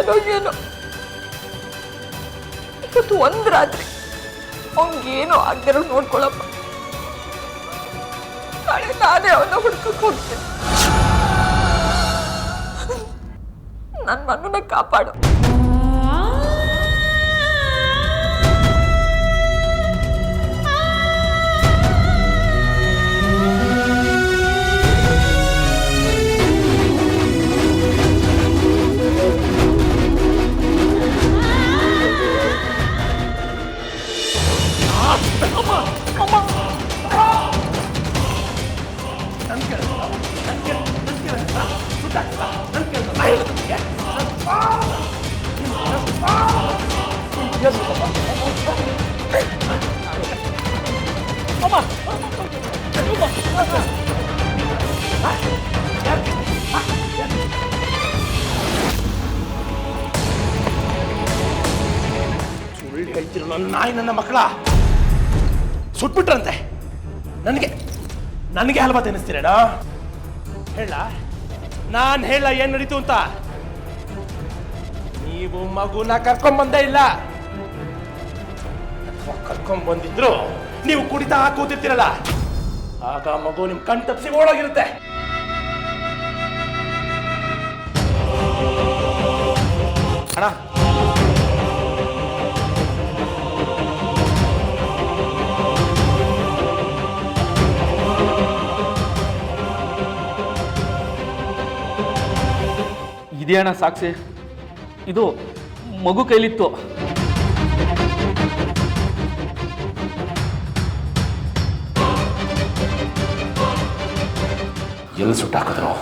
ಮಾಡ್ತಾನೋ ಏನೋ. ಇವತ್ತು ಒಂದ್ ರಾತ್ರಿ ಅವನಿಗೇನೋ ಆಗದಿರೋ ನೋಡ್ಕೊಳಪ್ಪ. ನಾಳೆ ನಾನೇ ಅವನ್ನ ಹುಡ್ಕಕ್ ಹೋಗ್ತೇನೆ. ನನ್ನ ಮಗನ ಕಾಪಾಡು. ಸುಳ್ಳು ಹೇಳ್ತಿರೋ ನನ್ನ ನಾಯಿ ನನ್ನ ಮಕ್ಕಳ ಸುಟ್ಬಿಟ್ರಂತೆ. ನನಗೆ ಹಲ್ವಾ ತಿನ್ನಿಸ್ತೀರೇಣ? ಹೇಳ, ನಾನು ಹೇಳ ಏನ್ ನಡೀತು ಅಂತ. ನೀವು ಮಗುನ ಕರ್ಕೊಂಡ್ಬಂದೇ ಇಲ್ಲ. ಕರ್ಕೊಂಡ್ಬಂದಿದ್ರು ನೀವು ಕುಡಿತಾ ಕೂತಿರ್ತೀರಲ್ಲ, ಆಗ ಮಗು ನಿಮ್ ಕಣ್ ತಪ್ಪಿಸಿ ಓಡೋಗಿರುತ್ತೆ. ಅಣ್ಣ, ಇದೇ ಅಣ್ಣ ಸಾಕ್ಷಿ. ಇದು ಮಗು ಕೈಲಿತ್ತು. ಎಲ್ಲಿ ಸುಟ್ಟಾಕಿದ್ರು?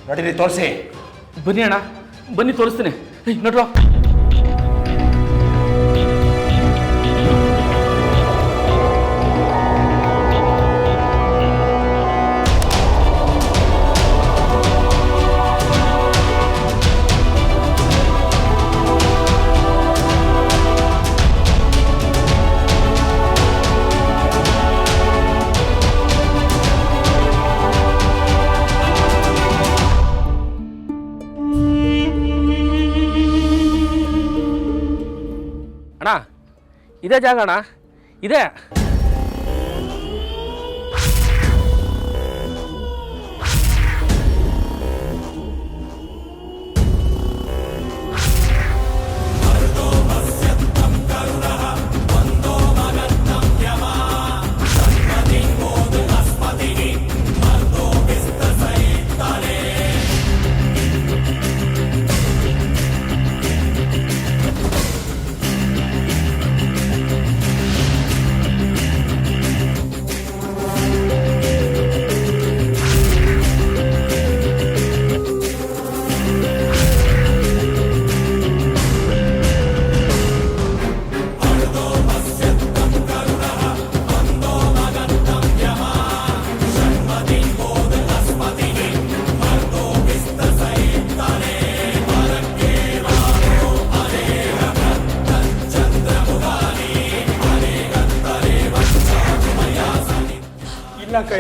ನಡೀರಿ ತೋರಿಸಿ. ಬನ್ನಿ ಅಣ್ಣ, ಬನ್ನಿ ತೋರಿಸ್ತೀನಿ. ನಡ್ರೋ. ಅಣ್ಣ, ಇದೇ ಜಾಗ ಅಣ್ಣ, ಇದೆ.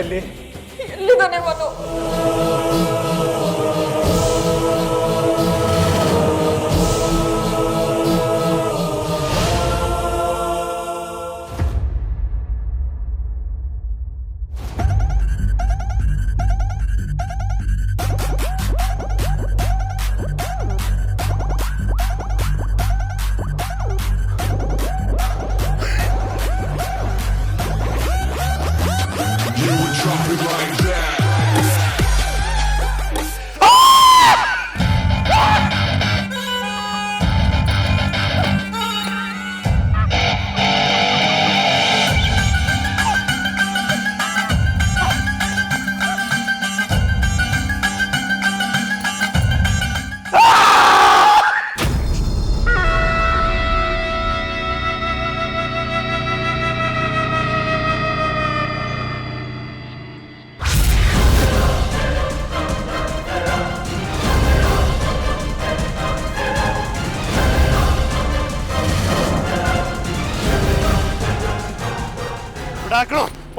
ಇಲ್ಲಿ ಎಲ್ಲಿದ್ದಾನೆ ಅವನು?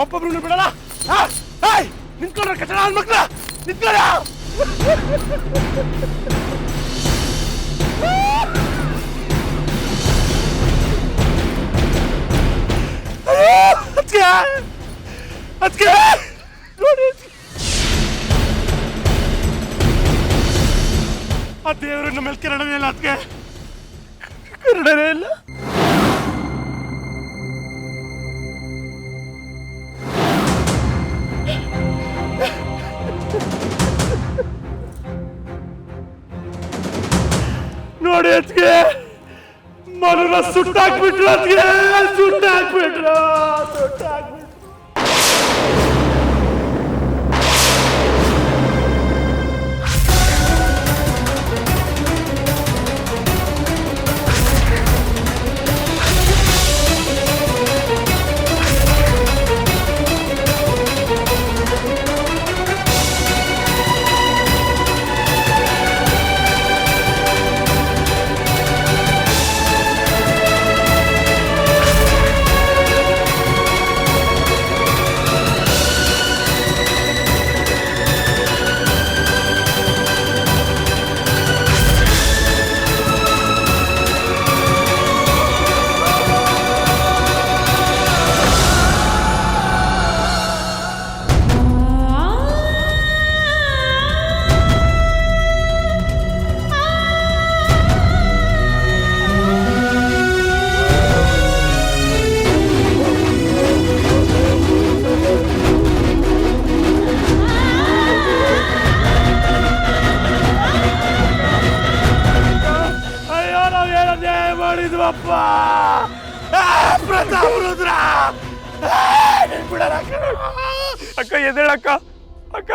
ಒಬ್ಬೊಬ್ರು ಬಿಡಲ್ಲ. ನಿಂತ್ಕೊಂಡ್ರ ಕಚಡ ಮಕ್ಳ ನಿಂತ್ಕೊಳ್ಳ. ಅದಕ್ಕೆ ನೋಡಿ ಆ ದೇವರು ನಮ್ಮ ಮೇಲೆ ಕನ್ನಡನೇ ಇಲ್ಲ, ಅದಕ್ಕೆ ಕನ್ನಡನೇ ಇಲ್ಲ. ನೋಡಿ ಅದಕ್ಕೆ ಮನನ ಸುಟ್ಟಾಕ್ಬಿಟ್ರು, ಅದಕ್ಕೆ ಸುಟ್ಟಾಕ್ಬಿಟ್ರು. ಮಾಡಿದ್ವಪ್ಪ ಪ್ರತಾಪ್ ರುದ್ರ. ಅಕ್ಕ ಎದೇಳಕ್ಕ, ಅಕ್ಕ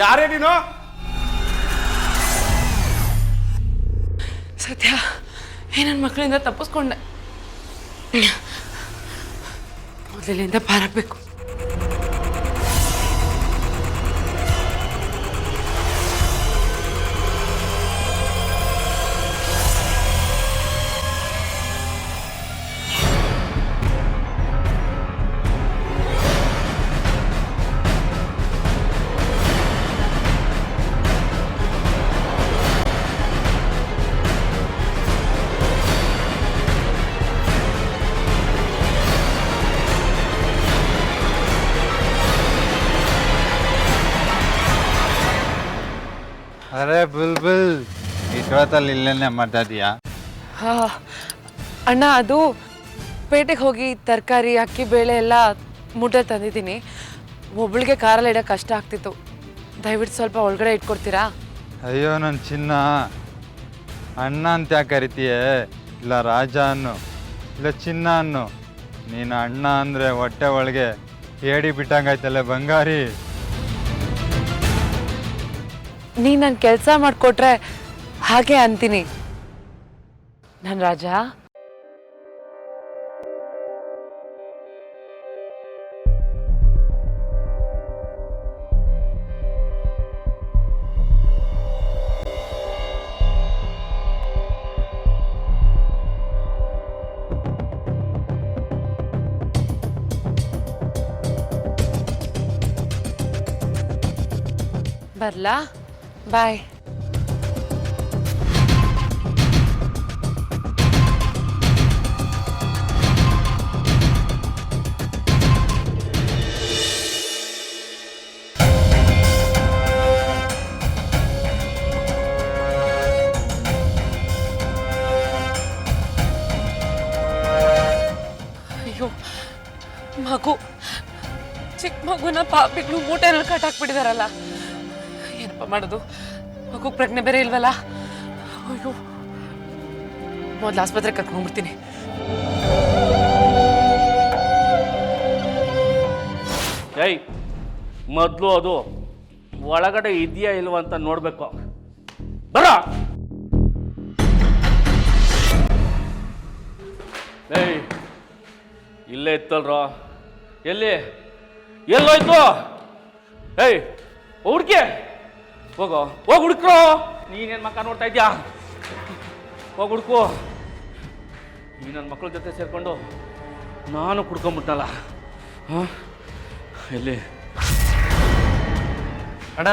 ಯಾರೇ ನೀನು? ಸತ್ಯ, ನನ್ನ ಮಕ್ಕಳಿಂದ ತಪ್ಪಿಸ್ಕೊಂಡೆ. ಮೊದಲಿಂದ ಪಾರಾಗಬೇಕು. ಅರೆ ಬುಲ್ಬುಲ್, ಇಷ್ಟೊತ್ತಲ್ಲಿ ಇಲ್ಲೇನೆ ಮಾಡ್ತಾ ಇದೀಯಾ? ಅಣ್ಣ, ಅದು ಪೇಟೆಗೆ ಹೋಗಿ ತರಕಾರಿ, ಅಕ್ಕಿ, ಬೇಳೆ ಎಲ್ಲ ಮೂಟೆ ತಂದಿದ್ದೀನಿ. ಒಬ್ಬಳಿಗೆ ಕಾರಲ್ಲಿ ಇಡೋಕೆ ಕಷ್ಟ ಆಗ್ತಿತ್ತು. ದಯವಿಟ್ಟು ಸ್ವಲ್ಪ ಒಳಗಡೆ ಇಟ್ಕೊಡ್ತೀರಾ? ಅಯ್ಯೋ ನನ್ನ ಚಿನ್ನ, ಅಣ್ಣ ಅಂತ ಯಾಕೆ ಕರಿತೀಯೇ? ಇಲ್ಲ ರಾಜ ಅನ್ನು, ಇಲ್ಲ ಚಿನ್ನ ಅನ್ನು. ನೀನು ಅಣ್ಣ ಅಂದರೆ ಹೊಟ್ಟೆ ಒಳಗೆ ಏಡಿ ಬಿಟ್ಟಂಗಾಯ್ತಲ್ಲ ಬಂಗಾರಿ. ನೀನು ನನ್ನ ಕೆಲಸ ಮಾಡಿಕೊಟ್ರೆ ಹಾಗೆ ಅಂತೀನಿ. ನನ್ನ ರಾಜ, ಬರ್ಲಾ? ಬಾಯ್. ಅಯ್ಯೋ, ಮಗು, ಚಿಕ್ಕ ಮಗುನ ಪಾಪಿಗಳು ಮೂಟೆನಲ್ಲಿ ಕಟ್ಟಾಕ್ಬಿಟ್ಟಿದಾರಲ್ಲ. ಏನಪ್ಪ ಮಾಡೋದು? ಮಗು ಪ್ರಜ್ಞೆ ಬೇರೆ ಇಲ್ವಲ್ಲ. ಅಯ್ಯೋ, ಮೊದಲು ಆಸ್ಪತ್ರೆಗೆ ಕರ್ಕೊಂಡ್ಬಿಡ್ತೀನಿ. ಏಯ್, ಮೊದಲು ಅದು ಒಳಗಡೆ ಇದೆಯಾ ಇಲ್ವಾ ಅಂತ ನೋಡ್ಬೇಕು. ಬರ. ಏಯ್, ಇಲ್ಲೇ ಇತ್ತಲ್ರೋ. ಎಲ್ಲೋಯ್ತು? ಏಯ್, ಹುಡ್ಕೆ ಹೋಗೋ, ಹೋಗಿ ಹುಡುಕ್ರೋ. ನೀನೇನು ಮಕ್ಕ ನೋಡ್ತಾ ಇದ್ಯಾ? ಹೋಗಿ ಹುಡುಕು. ಈ ನನ್ನ ಮಕ್ಕಳ ಜೊತೆ ಸೇರಿಕೊಂಡು ನಾನು ಕುಡ್ಕೊಂಬಿಟ್ಟಲ್ಲ. ಹಾಂ, ಎಲ್ಲಿ? ಅಣ್ಣ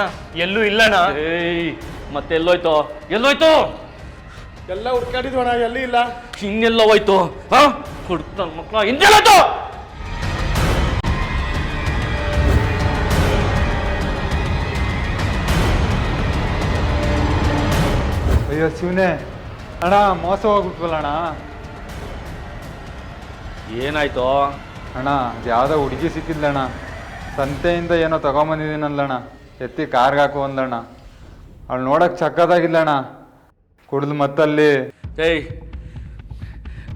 ಎಲ್ಲೂ ಇಲ್ಲಣ್ಣ. ಏಯ್, ಮತ್ತೆ ಎಲ್ಲೋಯ್ತು? ಎಲ್ಲ ಹುಡ್ಕಾಡಿದ್ವಿ ಅಣ್ಣ, ಎಲ್ಲಿ ಇಲ್ಲ. ಹಿಂಗೆಲ್ಲ ಹೋಯ್ತು? ಹಾ, ಹುಡುಕ್ ನನ್ನ ಮಕ್ಕಳ ಹಿಂದೆಲ್ಲೋಯ್ತು? ಅಯ್ಯೋ ಶಿವನೇ, ಅಣ್ಣ ಮೋಸ ಹೋಗ್ಬಿಟ್ವಲ್ಲ ಅಣ್ಣ. ಏನಾಯ್ತು? ಅಣ್ಣ ಅದು ಯಾವುದೋ ಹುಡುಗಿ ಸಿಕ್ಕಿದ್ಲಣ್ಣ, ಸಂತೆಯಿಂದ ಏನೋ ತಗೊಂಬಂದಿದ್ದೀನಲ್ಲಣ್ಣ, ಎತ್ತಿ ಕಾರ್ಗೆ ಹಾಕು ಅಂದಣ್ಣ. ಅವಳು ನೋಡಕ್ಕೆ ಚಕ್ಕದಾಗಿಲ್ಲಣ್ಣ, ಕುಡಿದು ಮತ್ತಲ್ಲಿ. ಏಯ್,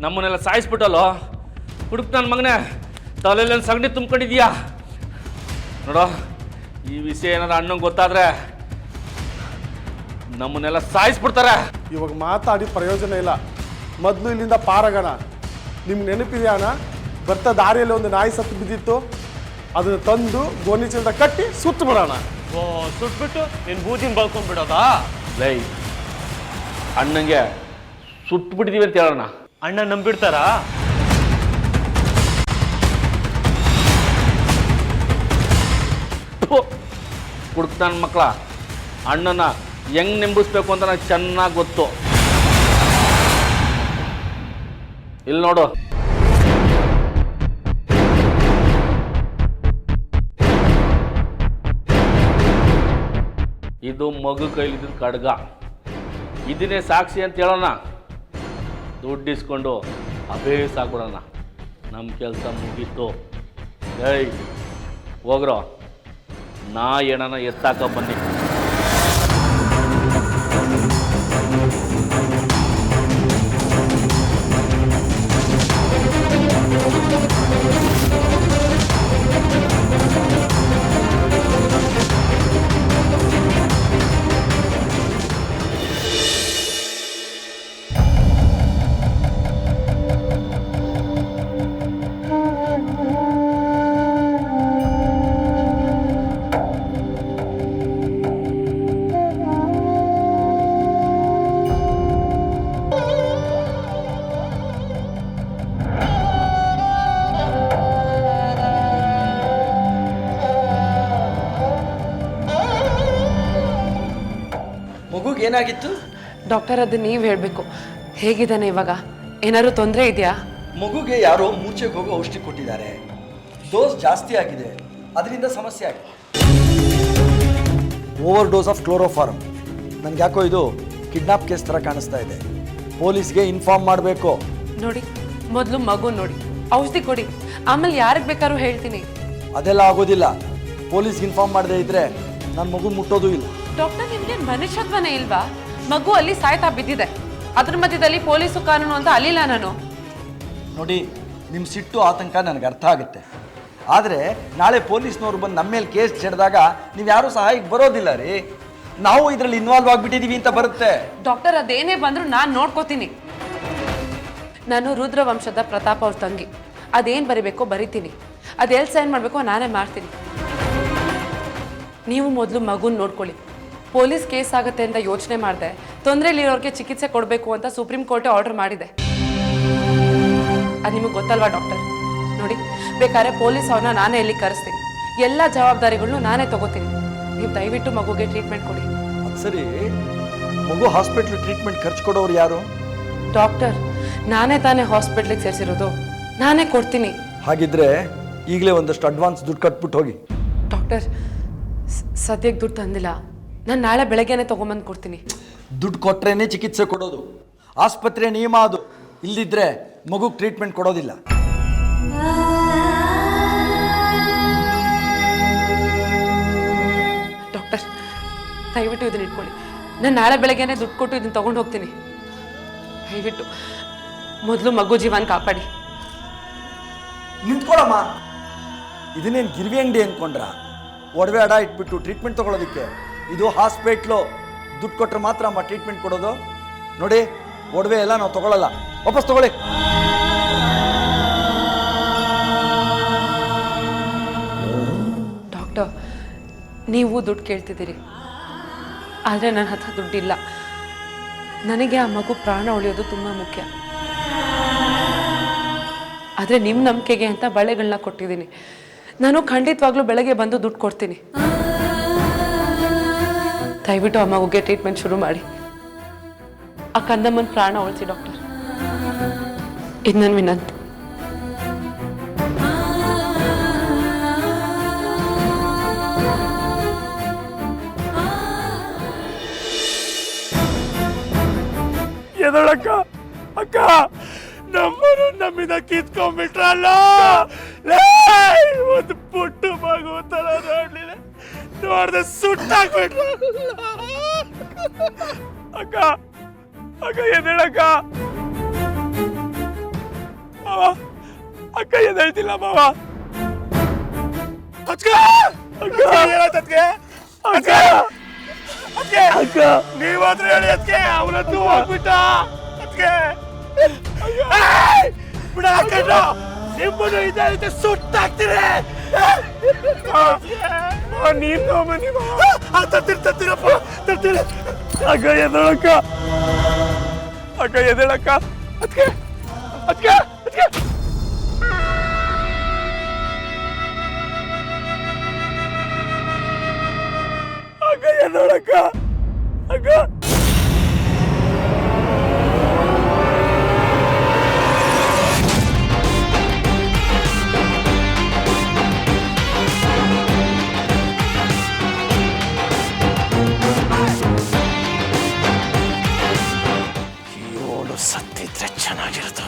ನಮ್ಮನ್ನೆಲ್ಲ ಸಾಯಿಸ್ಬಿಟ್ಟಲ್ಲೋ. ಹುಡುಕ್ ನನ್ನ ಮಗನೇ, ತಲೆಯಲ್ಲಿ ಸಗಣಿ ತುಂಬ್ಕೊಂಡಿದ್ಯಾ ನೋಡೋ. ಈ ವಿಷಯ ಏನಾರ ಅಣ್ಣಂಗೆ ಗೊತ್ತಾದ್ರೆ ನಮ್ಮನ್ನೆಲ್ಲ ಸಾಯಿಸ್ಬಿಡ್ತಾರೆ. ಇವಾಗ ಮಾತಾಡಿ ಪ್ರಯೋಜನ ಇಲ್ಲ. ಮೊದಲು ಇಲ್ಲಿಂದ ಪಾರಾಗೋಣ. ನಿಮ್ಗೆ ನೆನಪಿದೆಯಾ ಅಣ್ಣ, ಬರ್ತಾ ದಾರಿಯಲ್ಲಿ ಒಂದು ನಾಯಿ ಸತ್ತು ಬಿದ್ದಿತ್ತು, ಅದನ್ನು ತಂದು ಗೋಣಿ ಚೀಲದ ಕಟ್ಟಿ ಸುತ್ತು ಬಿಡೋಣ. ಓ, ಸುಟ್ಬಿಟ್ಟು ನಿನ್ ಬೂದಿನ ಬಳ್ಕೊಂಡ್ಬಿಡೋದಾ? ಲೈ, ಅಣ್ಣಂಗೆ ಸುಟ್ಟು ಬಿಟ್ಟಿದೀವಿ ಅಂತ ಹೇಳೋಣ. ಅಣ್ಣ ನಂಬಿಡ್ತಾರಾ? ಹುಡುಕ್ ನನ್ನ ಮಕ್ಕಳ, ಅಣ್ಣನ ಹೆಂಗ್ ನೆಂಬಿಸ್ಬೇಕು ಅಂತ ನನಗೆ ಚೆನ್ನಾಗಿ ಗೊತ್ತು. ಇಲ್ಲಿ ನೋಡು, ಇದು ಮಗು ಕೈಲಿದ್ದ ಖಡ್ಗ. ಇದನ್ನೇ ಸಾಕ್ಷಿ ಅಂತ ಹೇಳೋಣ. ದುಡ್ಡು ಇಸ್ಕೊಂಡು ಅಭೇಸ್ ಆಗ್ಬಿಡೋಣ. ನಮ್ಮ ಕೆಲಸ ಮುಗೀತು. ಏಯ್, ಹೋಗ್ರೋ, ನಾ ಏನನ ಎತ್ತಾಕ ಬನ್ನಿ. ಮಗುಗೆ ಏನಾಗಿತ್ತು? ಡಾಕ್ಟರ್, ಅದು ನೀವು ಹೇಳಬೇಕು. ಹೇಗಿದ್ದಾನೆ ಇವಾಗ? ಏನಾದ್ರು ತೊಂದರೆ ಇದೆಯಾ? ಮಗುಗೆ ಯಾರೋ ಮೂರ್ಛೆಗೆ ಹೋಗೋ ಔಷಧಿ ಕೊಟ್ಟಿದ್ದಾರೆ. ಡೋಸ್ ಜಾಸ್ತಿ ಆಗಿದೆ, ಅದರಿಂದ ಸಮಸ್ಯೆ ಆಗಿದೆ. Over dose of chloroform. ನನ್ಗೆ ಯಾಕೋ ಇದು ಕಿಡ್ನಾಪ್ ಕೇಸ್ ಥರ ಕಾಣಿಸ್ತಾ ಇದೆ. ಪೊಲೀಸ್ಗೆ ಇನ್ಫಾರ್ಮ್ ಮಾಡಬೇಕು. ನೋಡಿ, ಮೊದಲು ಮಗು ನೋಡಿ, ಔಷಧಿ ಕೊಡಿ, ಆಮೇಲೆ ಯಾರಿಗೆ ಬೇಕಾದ್ರೂ ಹೇಳ್ತೀನಿ. ಅದೆಲ್ಲ ಆಗೋದಿಲ್ಲ. ಪೊಲೀಸ್ಗೆ ಇನ್ಫಾರ್ಮ್ ಮಾಡದೇ ಇದ್ರೆ ನನ್ನ ಮಗು ಮುಟ್ಟೋದು ಇಲ್ಲ. ಡಾಕ್ಟರ್, ನಿಮ್ಗೆ ಮನುಷ್ಯತ್ವನೇ ಇಲ್ವಾ? ಮಗು ಅಲ್ಲಿ ಸಾಯ್ತಾ ಬಿದ್ದಿದೆ, ಅದ್ರ ಮಧ್ಯದಲ್ಲಿ ಪೊಲೀಸು ಕಾನೂನು ಅಂತ ಅಲ್ಲಿಲ್ಲ ನಾನು. ನೋಡಿ, ನಿಮ್ಮ ಸಿಟ್ಟು ಆತಂಕ ನನಗೆ ಅರ್ಥ ಆಗುತ್ತೆ. ಆದರೆ ನಾಳೆ ಪೊಲೀಸ್ನವ್ರು ಬಂದು ನಮ್ಮ ಮೇಲೆ ಕೇಸ್ ಚೆಡ್ದಾಗ ನೀವು ಯಾರೂ ಸಹಾಯಕ್ಕೆ ಬರೋದಿಲ್ಲ ರೀ. ನಾವು ಇದರಲ್ಲಿ ಇನ್ವಾಲ್ವ್ ಆಗಿಬಿಟ್ಟಿದ್ದೀವಿ ಅಂತ ಬರುತ್ತೆ. ಡಾಕ್ಟರ್, ಅದೇನೇ ಬಂದರೂ ನಾನು ನೋಡ್ಕೋತೀನಿ. ನಾನು ರುದ್ರವಂಶದ ಪ್ರತಾಪ್ ಅವ್ರ ತಂಗಿ. ಅದೇನು ಬರಿಬೇಕೋ ಬರಿತೀನಿ, ಅದೆಲ್ಲಿ ಸೈನ್ ಮಾಡಬೇಕೋ ನಾನೇ ಮಾಡ್ತೀನಿ. ನೀವು ಮೊದಲು ಮಗುನ ನೋಡ್ಕೊಳ್ಳಿ. ಪೊಲೀಸ್ ಕೇಸ್ ಆಗುತ್ತೆ ಅಂತ ಯೋಚನೆ ಮಾಡಿದೆ. ತೊಂದರೆಲಿರೋರಿಗೆ ಚಿಕಿತ್ಸೆ ಕೊಡಬೇಕು ಅಂತ ಸುಪ್ರೀಂ ಕೋರ್ಟೇ ಆರ್ಡರ್ ಮಾಡಿದೆ. ಅದು ನಿಮಗೆ ಗೊತ್ತಲ್ವಾ ಡಾಕ್ಟರ್? ನೋಡಿ, ಬೇಕಾದ್ರೆ ಪೊಲೀಸ್ ಅವ್ರನ್ನ ನಾನೇ ಇಲ್ಲಿ ಕರೆಸ್ತೀನಿ. ಎಲ್ಲ ಜವಾಬ್ದಾರಿಗಳನ್ನೂ ನಾನೇ ತಗೋತೀನಿ. ನೀವು ದಯವಿಟ್ಟು ಮಗುಗೆ ಟ್ರೀಟ್ಮೆಂಟ್ ಕೊಡಿ. ಅದು ಸರಿ, ಮಗು ಹಾಸ್ಪಿಟ್ಲ್ ಟ್ರೀಟ್ಮೆಂಟ್ ಖರ್ಚು ಕೊಡೋರು ಯಾರು? ಡಾಕ್ಟರ್, ನಾನೇ ತಾನೇ ಹಾಸ್ಪಿಟ್ಲಿಗೆ ಸೇರಿಸಿರೋದು, ನಾನೇ ಕೊಡ್ತೀನಿ. ಹಾಗಿದ್ರೆ ಈಗಲೇ ಒಂದಷ್ಟು ಅಡ್ವಾನ್ಸ್ ದುಡ್ಡು ಕಟ್ಬಿಟ್ಟು ಹೋಗಿ. ಡಾಕ್ಟರ್, ಸದ್ಯಕ್ಕೆ ದುಡ್ಡು ತಂದಿಲ್ಲ, ನಾನು ನಾಳೆ ಬೆಳಗ್ಗೆನೆ ತೊಗೊಂಬಂದು ಕೊಡ್ತೀನಿ. ದುಡ್ಡು ಕೊಟ್ರೇನೆ ಚಿಕಿತ್ಸೆ ಕೊಡೋದು, ಆಸ್ಪತ್ರೆ ನಿಯಮ ಅದು. ಇಲ್ದಿದ್ರೆ ಮಗುಗೆ ಟ್ರೀಟ್ಮೆಂಟ್ ಕೊಡೋದಿಲ್ಲ. ದಯವಿಟ್ಟು ಇದನ್ನ ಇಟ್ಕೊಳ್ಳಿ. ನಾನು ನಾಳೆ ಬೆಳಗ್ಗೆನೇ ದುಡ್ಡು ಕೊಟ್ಟು ಇದನ್ನ ತೊಗೊಂಡು ಹೋಗ್ತೀನಿ. ದಯವಿಟ್ಟು ಮೊದಲು ಮಗು ಜೀವನ ಕಾಪಾಡಿ. ನಿಂತ್ಕೊಳ್ಳಮ್ಮ. ಇದನ್ನೇನು ಗಿರ್ವಿ ಅಂಗಡಿ ಅಂದ್ಕೊಂಡ್ರ? ಒಡವೆ ಅಡ ಇಟ್ಬಿಟ್ಟು ಟ್ರೀಟ್ಮೆಂಟ್ ತೊಗೊಳೋದಕ್ಕೆ? ಇದು ಹಾಸ್ಪಿಟ್ಲು. ದುಡ್ಡು ಕೊಟ್ಟರೆ ಮಾತ್ರ ಅಮ್ಮ ಟ್ರೀಟ್ಮೆಂಟ್ ಕೊಡೋದು. ನೋಡಿ, ಒಡವೆ ಎಲ್ಲ ನಾವು ತೊಗೊಳಲ್ಲ, ವಾಪಸ್ ತೊಗೊಳ್ಳಿ. ಡಾಕ್ಟರ್, ನೀವು ದುಡ್ಡು ಕೇಳ್ತಿದ್ದೀರಿ, ಆದರೆ ನನ್ನ ಹತ್ರ ದುಡ್ಡಿಲ್ಲ. ನನಗೆ ಆ ಮಗು ಪ್ರಾಣ ಉಳಿಯೋದು ತುಂಬ ಮುಖ್ಯ. ಆದರೆ ನಿಮ್ಮ ನಂಬಿಕೆಗೆ ಅಂತ ಬಳೆಗಳನ್ನ ಕೊಟ್ಟಿದ್ದೀನಿ. ನಾನು ಖಂಡಿತವಾಗ್ಲೂ ಬೆಳಗ್ಗೆ ಬಂದು ದುಡ್ಡು ಕೊಡ್ತೀನಿ. ದಯವಿಟ್ಟು ಆ ಮಗುಗೆ ಟ್ರೀಟ್ಮೆಂಟ್ ಶುರು ಮಾಡಿ. ಆ ಕಂದಮ್ಮನ ಪ್ರಾಣ ಉಳಿಸಿ ಡಾಕ್ಟರ್. ಇದು ನನ್ನ ವಿನಂತಿ. ಎದಳಕ್ಕ ಅಕ್ಕ, ನಮ್ಮನ್ನು ನಮ್ಮಿಂದ ಕಿತ್ಕೊಂಡ್ಬಿಟ್ರಲ್ಲ. ಒಂದು ಪುಟ್ಟು ಮಗು ತರ ನೋಡ್ಲಿಲ್ಲ, ನೋಡ್ದೆ ಸುಟ್ಟಾಕ್ಬಿಟ್ರ. ಅಕ್ಕ ಅಕ್ಕ ಎದಳಕ್ಕ. ಮಾವ, ಅಕ್ಕ ಎದಳ್ತಿಲ್ಲ ಮಾವ. ಅಕ್ಕ ಅಕ್ಕ ಏನಾಯ್ತದ್ಕೆ? ಅಕ್ಕ ಅಕ್ಕ ನೀವಾದ್ರೂ ಹೇಳಿ ಅದಕ್ಕೆ. ಅವನದ್ದು ಹೋಗ್ಬಿಟ್ಟ ಅದಕ್ಕೆ. ಬಿಡ ಹಾಕೊಂಡು ನಿಮ್ಮನ್ನು ಇದ್ದ ಸುಟ್ಟಾಕ್ತೀರಿ. ನೀರು ತಗೊಂಬನ್ನಿ ತತ್ತಿರಪ್ಪ ತತ್ತಿರ. ಅಕ್ಕ ಎದಳಕ್ಕ, ಅಕ್ಕ ಎದಳಕ್ಕ. ಅದಕ್ಕೆ ಅದಕ್ಕೆ ಅದಕ್ಕೆ ಅಕ್ಕ ಎದಳಕ್ಕ. ಅಕ್ಕ ಇವಳು ಸತ್ತಿದ್ರೆ ಚೆನ್ನಾಗಿರೋದು.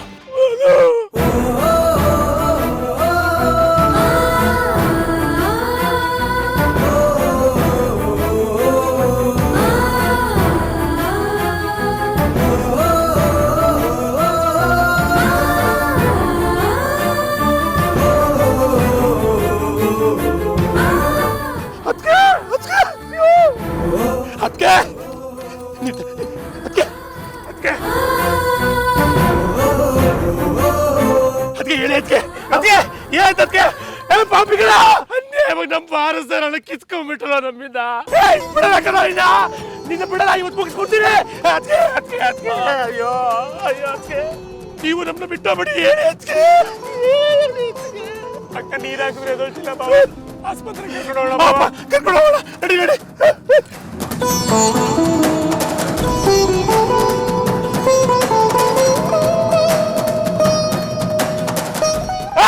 ನಮ್ಮ ಭಾರತ ಕಿತ್ಕೊಂಡ್ಬಿಟ್ರಲ್ಲ ನಮ್ಮಿಂದ. ನಿನ್ನ ಬಿಡಲ್ಲ, ಇವತ್ತು ಮುಗಿಸ್ಕೊಡ್ತೀನಿ. ಅಯ್ಯೋ ಅಯ್ಯೋ ಅದಕ್ಕೆ ನೀವು ನಮ್ಮನ್ನ ಬಿಟ್ಟೋಗ್ಬಿಡಿ. ಹೇಳಿ ಅದಕ್ಕೆ. ಅಕ್ಕ ನೀರಾಕಿದ್ರೆ ಎದೋಳ್ತಿಲ್ಲ ಬಾವ. ಆಸ್ಪತ್ರೆಗೆ ಕರ್ಕೊಂಡು ಹೋಗೋಣ. ನಡಿ ನಡಿ.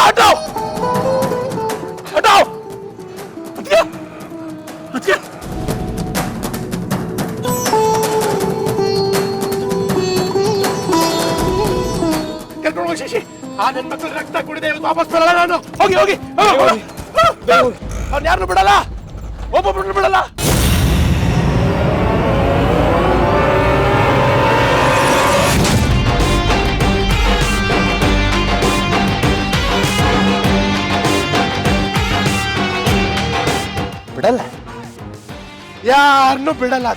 ಆಟೋ ಆಟೋ ಅದಕ್ಕೆ ಅದಕ್ಕೆ ಕರ್ಕೊಂಡು ಹೋಗಿ ಶಶಿ. ಆ ನನ್ನ ಮಕ್ಕಳು ರಕ್ತ ಕುಡಿದೆ, ಇವತ್ತು ವಾಪಸ್ ಬರಲ್ಲ ನಾನು. ಹೋಗಿ ಹೋಗಿ ಅವ್ನು ಯಾರನ್ನು ಬಿಡಲ್ಲ, ಒಬ್ಬೊಬ್ಬರನ್ನು ಬಿಡಲ್ಲ. ಬಿಡಲ್ಲ, ಯಾರನ್ನು ಬಿಡಲ್ಲ.